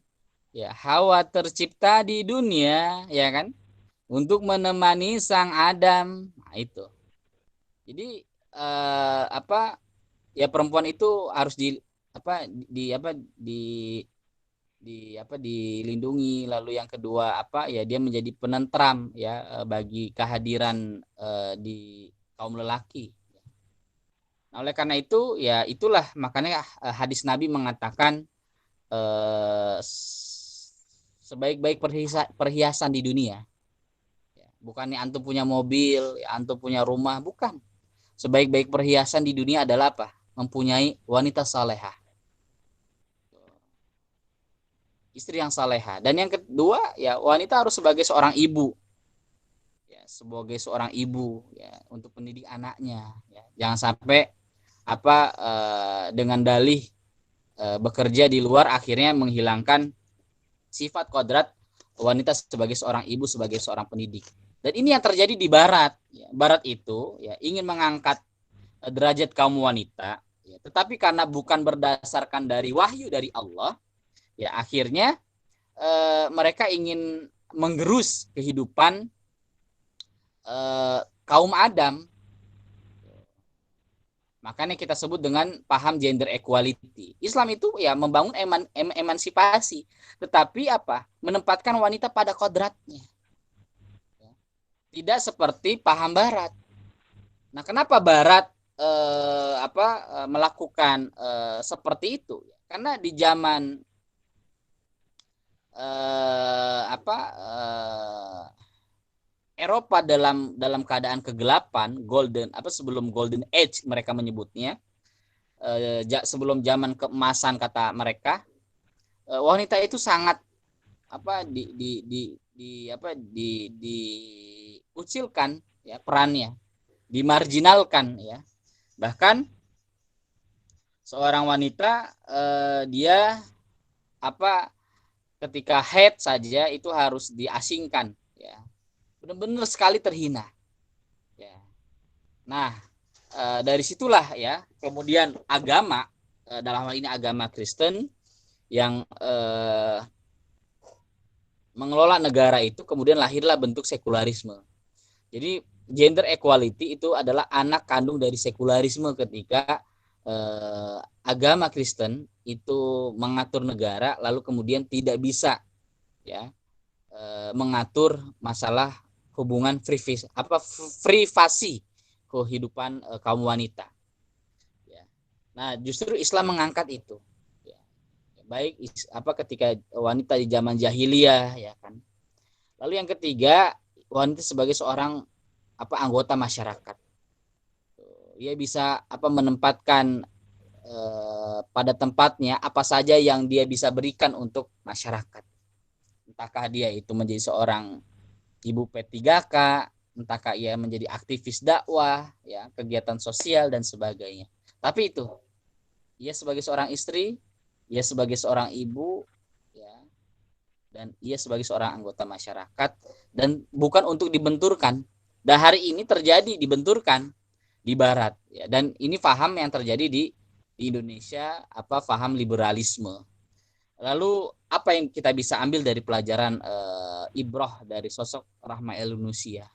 ya Hawa tercipta di dunia, ya kan, untuk menemani sang Adam. Nah, itu. Jadi apa ya perempuan itu harus dilindungi, lalu yang kedua apa ya dia menjadi penentram ya bagi kehadiran di kaum lelaki. Nah, oleh karena itu ya itulah makanya hadis Nabi mengatakan sebaik-baik perhiasan di dunia ya, bukannya antum punya mobil ya, antum punya rumah, bukan. Sebaik-baik perhiasan di dunia adalah apa? Mempunyai wanita salehah, istri yang salehah. Dan yang kedua ya wanita harus sebagai seorang ibu, ya sebagai seorang ibu ya untuk pendidik anaknya. Ya. Jangan sampai apa dengan dalih bekerja di luar akhirnya menghilangkan sifat kodrat wanita sebagai seorang ibu, sebagai seorang pendidik. Dan ini yang terjadi di Barat. Ya, Barat itu ya ingin mengangkat derajat kaum wanita, ya, tetapi karena bukan berdasarkan dari wahyu dari Allah, ya akhirnya mereka ingin menggerus kehidupan kaum Adam. Makanya kita sebut dengan paham gender equality. Islam itu ya membangun emansipasi, tetapi apa? Menempatkan wanita pada kodratnya. Tidak seperti paham Barat. Nah, kenapa Barat melakukan seperti itu? Karena di zaman Eropa dalam keadaan kegelapan, sebelum golden age mereka menyebutnya, sebelum zaman keemasan kata mereka, wanita itu sangat diucilkan ya perannya, dimarginalkan ya. Bahkan seorang wanita dia ketika haid saja itu harus diasingkan ya. Benar-benar sekali terhina. Ya. Nah, dari situlah ya kemudian agama dalam hal ini agama Kristen yang mengelola negara itu kemudian lahirlah bentuk sekularisme. Jadi gender equality itu adalah anak kandung dari sekularisme ketika agama Kristen itu mengatur negara lalu kemudian tidak bisa ya mengatur masalah hubungan privasi kehidupan kaum wanita. Ya. Nah, justru Islam mengangkat itu. Ya. Baik ketika wanita di zaman jahiliyah ya kan. Lalu yang ketiga, wanita sebagai seorang anggota masyarakat. Ia bisa menempatkan pada tempatnya apa saja yang dia bisa berikan untuk masyarakat. Entahkah dia itu menjadi seorang ibu P3K, entahkah ia menjadi aktivis dakwah, ya, kegiatan sosial dan sebagainya. Tapi itu, ia sebagai seorang istri, ia sebagai seorang ibu, ya, dan ia sebagai seorang anggota masyarakat, dan bukan untuk dibenturkan. Dan hari ini terjadi dibenturkan di Barat, ya, dan ini paham yang terjadi di Indonesia, paham liberalisme. Lalu apa yang kita bisa ambil dari pelajaran ibrah dari sosok Rahma El-Nusiah,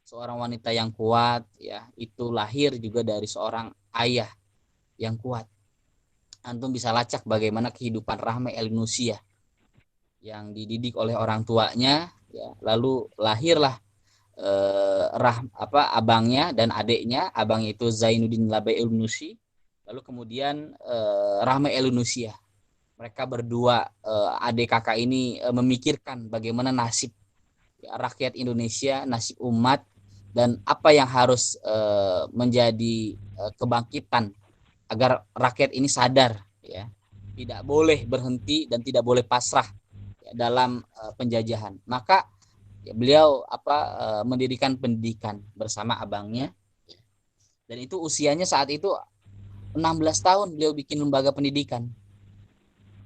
seorang wanita yang kuat, ya, itu lahir juga dari seorang ayah yang kuat. Antum bisa lacak bagaimana kehidupan Rahma El-Nusiah yang dididik oleh orang tuanya, ya, lalu lahirlah abangnya dan adiknya. Abangnya itu Zainuddin Labai El-Nusi, lalu kemudian Rahma El-Nusiah. Mereka berdua adik kakak ini memikirkan bagaimana nasib rakyat Indonesia, nasib umat, dan apa yang harus menjadi kebangkitan agar rakyat ini sadar, ya, tidak boleh berhenti dan tidak boleh pasrah ya, dalam penjajahan. Maka ya, beliau mendirikan pendidikan bersama abangnya, dan itu usianya saat itu 16 tahun beliau bikin lembaga pendidikan.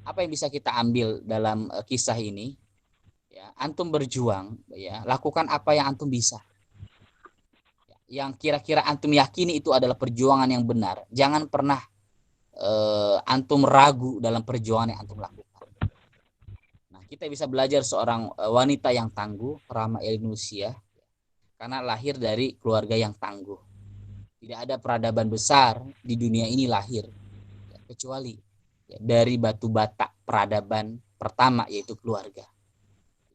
Apa yang bisa kita ambil dalam kisah ini? Ya, antum berjuang, ya, lakukan apa yang antum bisa. Yang kira-kira antum yakini itu adalah perjuangan yang benar. Jangan pernah antum ragu dalam perjuangan yang antum lakukan. Nah, kita bisa belajar seorang wanita yang tangguh, Rahma El-Nusiah, karena lahir dari keluarga yang tangguh. Tidak ada peradaban besar di dunia ini lahir ya, kecuali dari batu bata peradaban pertama, yaitu keluarga.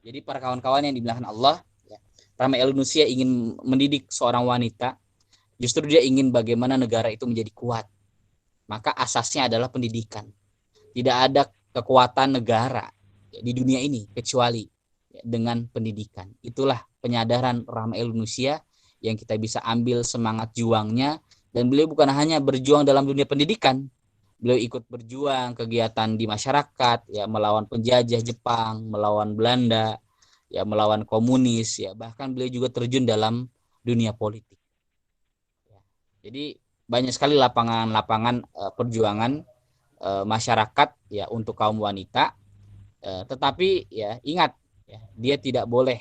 Jadi para kawan-kawan yang dimuliakan Allah, ya, Rahma El-Nusiah ingin mendidik seorang wanita. Justru dia ingin bagaimana negara itu menjadi kuat. Maka asasnya adalah pendidikan. Tidak ada kekuatan negara ya, di dunia ini kecuali ya, dengan pendidikan. Itulah penyadaran Rahma El-Nusiah yang kita bisa ambil semangat juangnya. Dan beliau bukan hanya berjuang dalam dunia pendidikan, beliau ikut berjuang kegiatan di masyarakat, ya, melawan penjajah Jepang, melawan Belanda, ya, melawan komunis, ya, bahkan beliau juga terjun dalam dunia politik. Ya. Jadi banyak sekali lapangan-lapangan perjuangan masyarakat ya untuk kaum wanita. Tetapi ya ingat, ya, dia tidak boleh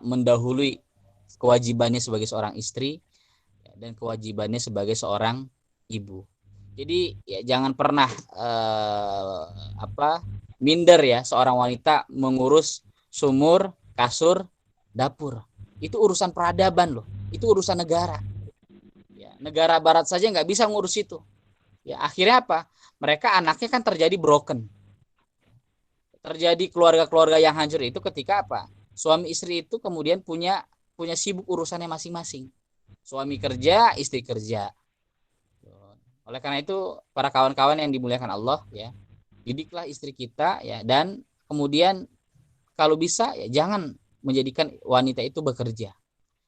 mendahului kewajibannya sebagai seorang istri ya, dan kewajibannya sebagai seorang ibu. Jadi ya jangan pernah minder ya seorang wanita mengurus sumur, kasur, dapur. Itu urusan peradaban loh. Itu urusan negara. Ya, negara barat saja nggak bisa ngurus itu. Ya, akhirnya apa? Mereka anaknya kan terjadi broken. Terjadi keluarga-keluarga yang hancur itu ketika apa? Suami istri itu kemudian punya sibuk urusannya masing-masing. Suami kerja, istri kerja. Oleh karena itu para kawan-kawan yang dimuliakan Allah, ya, didiklah istri kita, ya, dan kemudian kalau bisa ya jangan menjadikan wanita itu bekerja.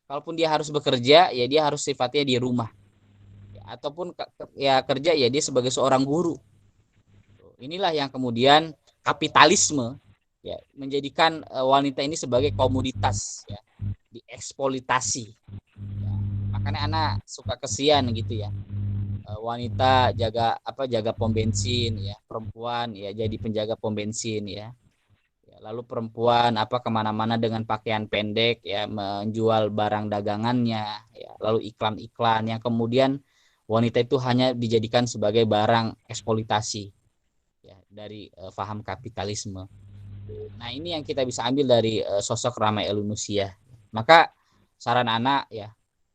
Kalaupun dia harus bekerja, ya dia harus sifatnya di rumah. Ya, ataupun ya kerja ya dia sebagai seorang guru. Inilah yang kemudian kapitalisme ya menjadikan wanita ini sebagai komoditas, ya, dieksploitasi. Ya, makanya anak suka kesian gitu ya. Wanita jaga pom bensin ya, perempuan ya jadi penjaga pom bensin ya. Lalu perempuan kemana-mana dengan pakaian pendek ya, menjual barang dagangannya ya, lalu iklan-iklan yang kemudian wanita itu hanya dijadikan sebagai barang eksploitasi ya dari paham kapitalisme. Nah, ini yang kita bisa ambil dari sosok Rama El Nusia. Maka saran anak ya,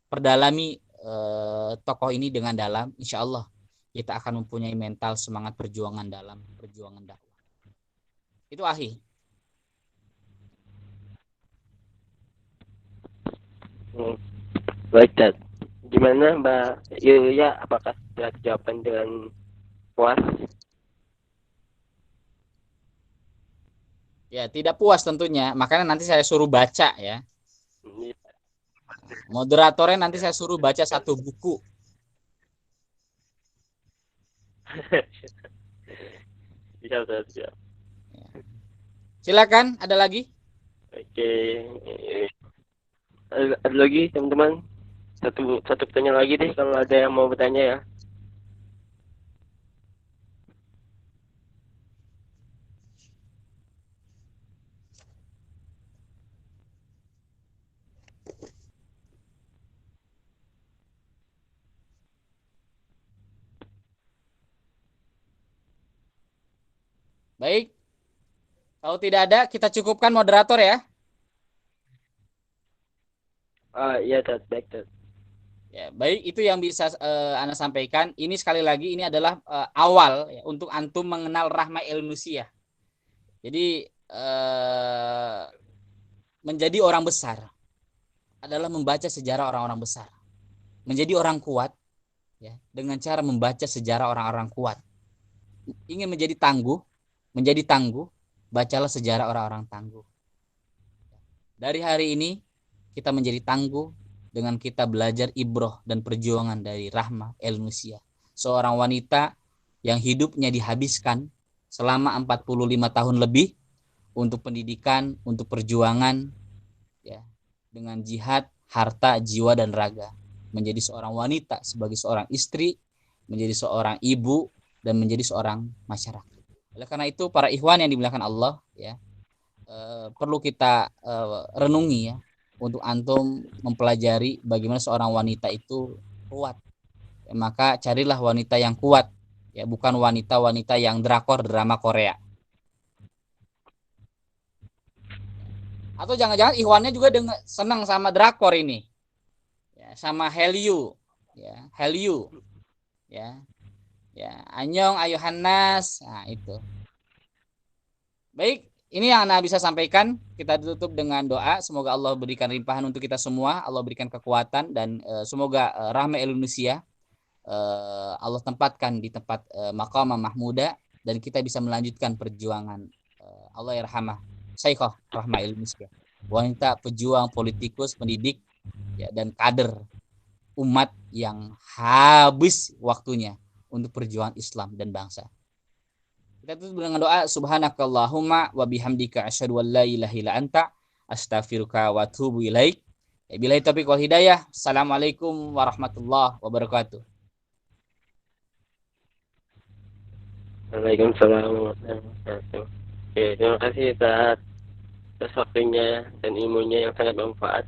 perdalami tokoh ini dengan dalam, insya Allah kita akan mempunyai mental semangat perjuangan dalam perjuangan dakwah. Itu Ahi. Baik, Tad. Gimana Mbak Yulia? Apakah sudah jawaban dengan puas? Ya, tidak puas tentunya. Makanya nanti saya suruh baca ya. Moderatornya nanti saya suruh baca satu buku. Siap. Silakan, ada lagi? Oke. Ada lagi teman-teman? Satu pertanyaan lagi deh kalau ada yang mau bertanya ya. Baik. Kalau tidak ada, kita cukupkan moderator ya. Iya, Tad. Baik, Tad. Ya, baik, itu yang bisa Anda sampaikan. Ini sekali lagi ini adalah awal ya, untuk antum mengenal Rahma El Nusia. Jadi menjadi orang besar adalah membaca sejarah orang-orang besar. Menjadi orang kuat ya, dengan cara membaca sejarah orang-orang kuat. Ingin menjadi tangguh, bacalah sejarah orang-orang tangguh. Dari hari ini kita menjadi tangguh dengan kita belajar ibroh dan perjuangan dari Rahma El Nusia, seorang wanita yang hidupnya dihabiskan selama 45 tahun lebih untuk pendidikan, untuk perjuangan ya, dengan jihad, harta, jiwa dan raga, menjadi seorang wanita sebagai seorang istri, menjadi seorang ibu dan menjadi seorang masyarakat. Oleh karena itu para ikhwan yang dimuliakan Allah ya, perlu kita renungi ya, untuk antum mempelajari bagaimana seorang wanita itu kuat. Ya, maka carilah wanita yang kuat ya, bukan wanita-wanita yang drakor drama Korea. Atau jangan-jangan ikhwannya juga senang sama drakor ini. Ya, sama Hallyu. Ya, Hallyu. Ya. Ya, Anyong Ayuhannas. Nah, itu. Baik, ini yang Anda bisa sampaikan. Kita tutup dengan doa. Semoga Allah berikan limpahan untuk kita semua. Allah berikan kekuatan dan semoga Rahma Indonesia Allah tempatkan di tempat Maqamah Mahmuda dan kita bisa melanjutkan perjuangan Allah yarhamah Syekhah Rahma Indonesia. Wanita pejuang, politikus, pendidik ya, dan kader umat yang habis waktunya untuk perjuangan Islam dan bangsa. Kita tutup dengan doa subhanakallahumma wa bihamdika asyhadu an la ilaha illa anta astaghfiruka wa atubu ilaik. Billahi taufiq wal hidayah. Assalamualaikum warahmatullahi wabarakatuh. Waalaikumsalam warahmatullahi wabarakatuh. Oke, terima kasih atas waktunya dan ilmunya yang sangat bermanfaat.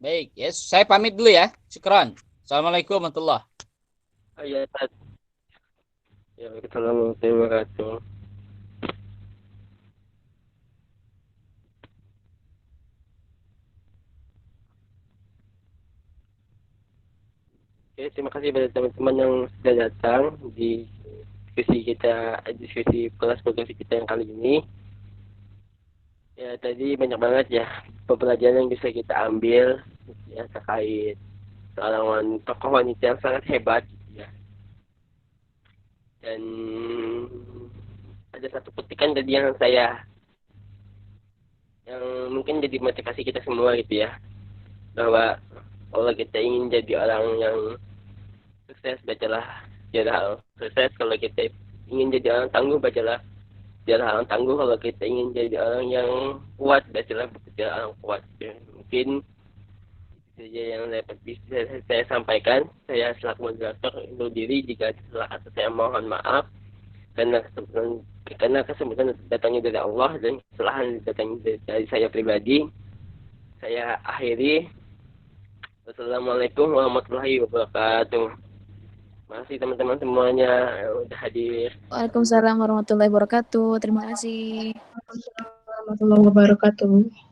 Baik, yes, saya pamit dulu ya. Syukran. Assalamualaikum warahmatullahi wabarakatuh. Ya, ya, Waalaikumsalam warahmatullahi wabarakatuh. Oke, terima kasih pada teman-teman yang sudah datang di diskusi kelas produksi kita yang kali ini. Ya, tadi banyak banget ya pembelajaran yang bisa kita ambil ya terkait seorang tokoh wanita yang sangat hebat ya. Dan ada satu petikan tadi yang mungkin jadi motivasi kita semua gitu ya, bahwa kalau kita ingin jadi orang yang sukses, bacalah sejarah sukses. Kalau kita ingin jadi orang tangguh, bacalah sejarah orang tangguh. Kalau kita ingin jadi orang yang kuat, bacalah buku sejarah orang kuat ya. Mungkin itu saja yang dapat bisa saya sampaikan. Saya selaku moderator undur diri. Jika salah kata saya mohon maaf, karena kesempatan datangnya dari Allah dan kesalahan datangnya dari saya pribadi. saya akhiri. Wassalamualaikum warahmatullahi wabarakatuh. Makasih teman-teman semuanya yang udah hadir. Waalaikumsalam warahmatullahi wabarakatuh. Terima kasih. Warahmatullahi wabarakatuh.